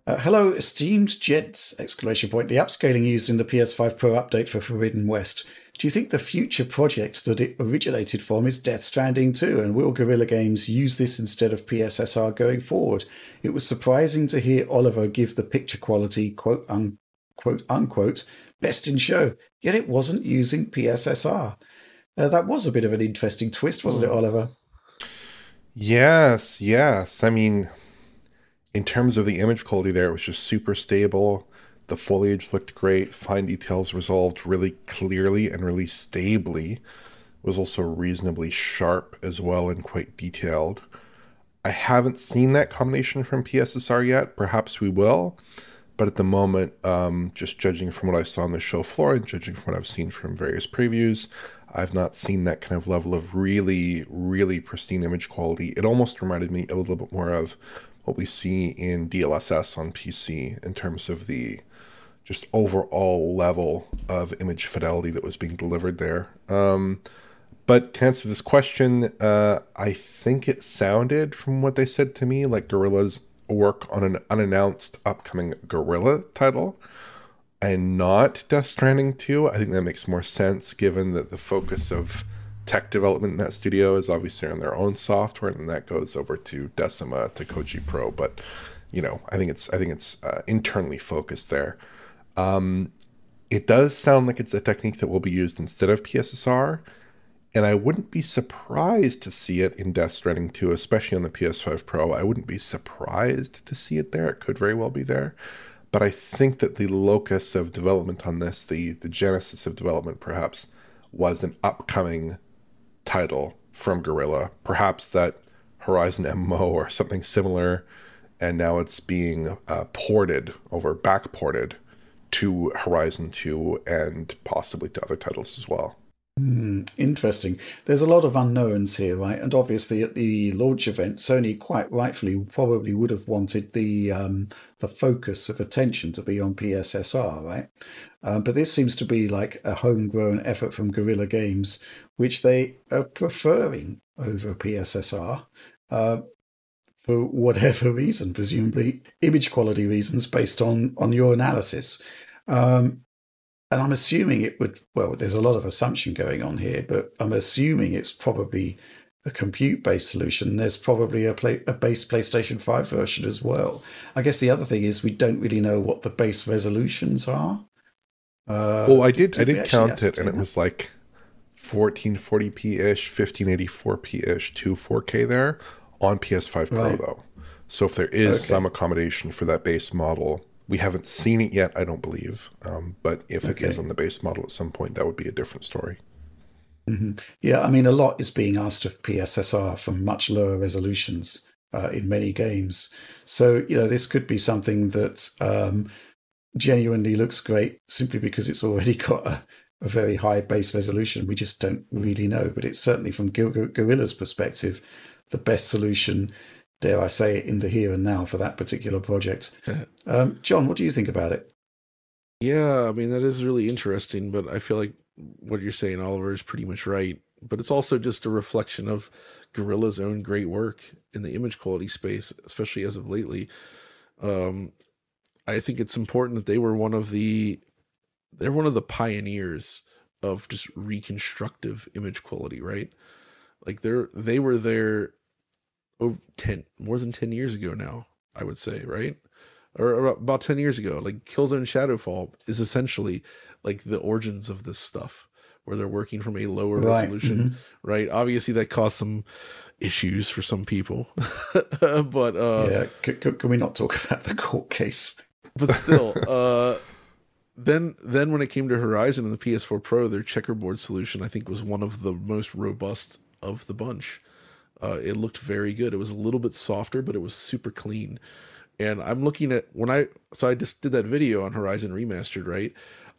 Hello, esteemed gents! Exclamation point. The upscaling used in the PS5 Pro update for Forbidden West. Do you think the future project that it originated from is Death Stranding 2, and will Guerrilla Games use this instead of PSSR going forward? It was surprising to hear Oliver give the picture quality quote unquote best in show, yet it wasn't using PSSR. That was a bit of an interesting twist, wasn't it, Oliver? Yes, yes. I mean, in terms of the image quality there, it was just super stable. The foliage looked great. Fine details resolved really clearly and really stably. It was also reasonably sharp as well and quite detailed. I haven't seen that combination from PSSR yet. Perhaps we will. But at the moment, just judging from what I saw on the show floor and judging from what I've seen from various previews, I've not seen that kind of level of really, really pristine image quality. It almost reminded me a little bit more of what we see in DLSS on PC in terms of the just overall level of image fidelity that was being delivered there. But to answer this question, I think it sounded from what they said to me like Guerrilla's work on an unannounced upcoming Guerrilla title and not Death Stranding 2. I think that makes more sense given that the focus of tech development in that studio is obviously on their own software, and then that goes over to Decima, to Koji Pro. But I think it's internally focused there. It does sound like it's a technique that will be used instead of PSSR, and I wouldn't be surprised to see it in Death Stranding 2, especially on the PS5 Pro. I wouldn't be surprised to see it there. It could very well be there. But I think that the locus of development on this, the genesis of development perhaps, was an upcoming title from Guerrilla. Perhaps that Horizon MMO or something similar, and now it's being back-ported to Horizon 2 and possibly to other titles as well. Interesting. There's a lot of unknowns here, right? And obviously, at the launch event, Sony quite rightfully probably would have wanted the focus of attention to be on PSSR, right? But this seems to be like a homegrown effort from Guerrilla Games, which they are preferring over PSSR for whatever reason, presumably image quality reasons based on your analysis. And I'm assuming it would, well, there's a lot of assumption going on here, but I'm assuming it's probably a compute-based solution. There's probably a base PlayStation 5 version as well. I guess the other thing is we don't really know what the base resolutions are. Well, I Did we did actually count it, and ascertain it that? was like 1440p-ish, 1584p-ish to 4K there on PS5 Pro, Right. though. So if there is some Okay. accommodation for that base model, we haven't seen it yet, I don't believe. But if it is Okay. on the base model at some point, that would be a different story. Yeah, I mean, a lot is being asked of PSSR from much lower resolutions in many games. So, this could be something that genuinely looks great simply because it's already got a very high base resolution. We just don't really know. But it's certainly from Gorilla's perspective, the best solution, dare I say it, in the here and now for that particular project. John, what do you think about it? Yeah, I mean, that is really interesting, but I feel like what you're saying, Oliver, is pretty much right. But it's also just a reflection of Gorilla's own great work in the image quality space, especially as of lately. Um, I think it's important that they're one of the pioneers of just reconstructive image quality, right? Like they were there over 10 more than 10 years ago now, I would say, right? Or about 10 years ago. Like Killzone Shadowfall is essentially like the origins of this stuff, where they're working from a lower Right. resolution, right? Obviously that caused some issues for some people. but Yeah. Can we not talk about the court case? but still, then when it came to Horizon and the PS4 Pro, their checkerboard solution I think was one of the most robust of the bunch. It looked very good. It was a little bit softer, but it was super clean. And I'm looking at so I just did that video on Horizon Remastered, right?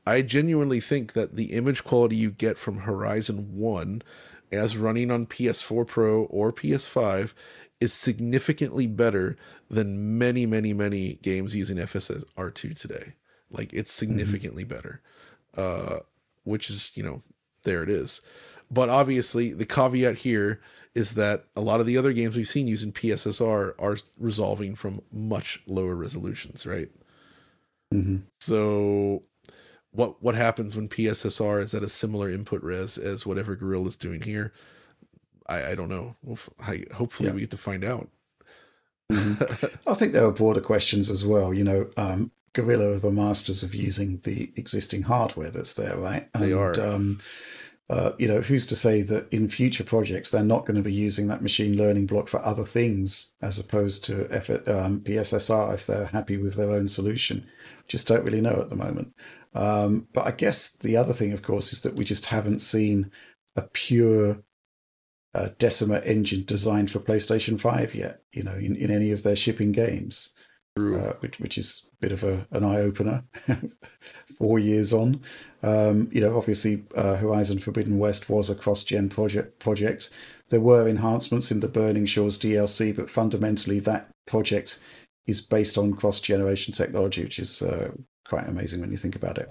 I genuinely think that the image quality you get from Horizon 1 as running on PS4 Pro or PS5 is significantly better than many, many, many games using FSR2 today. Like it's Hmm. significantly better, which is, there it is. But obviously, the caveat here is that a lot of the other games we've seen using PSSR are resolving from much lower resolutions, right? Mm-hmm. So what happens when PSSR is at a similar input res as whatever Gorilla's doing here? I don't know. Hopefully we get to find out. I think there are broader questions as well. Gorilla are the masters of using the existing hardware that's there, right? And, They are. Who's to say that in future projects they're not going to be using that machine learning block for other things as opposed to PSSR if they're happy with their own solution? Just don't really know at the moment. But I guess the other thing, of course, is that we just haven't seen a pure Decima engine designed for PlayStation 5 yet, in any of their shipping games, which is a bit of an eye-opener 4 years on. Obviously Horizon Forbidden West was a cross-gen project. There were enhancements in the Burning Shores DLC, but fundamentally that project is based on cross-generation technology, which is quite amazing when you think about it.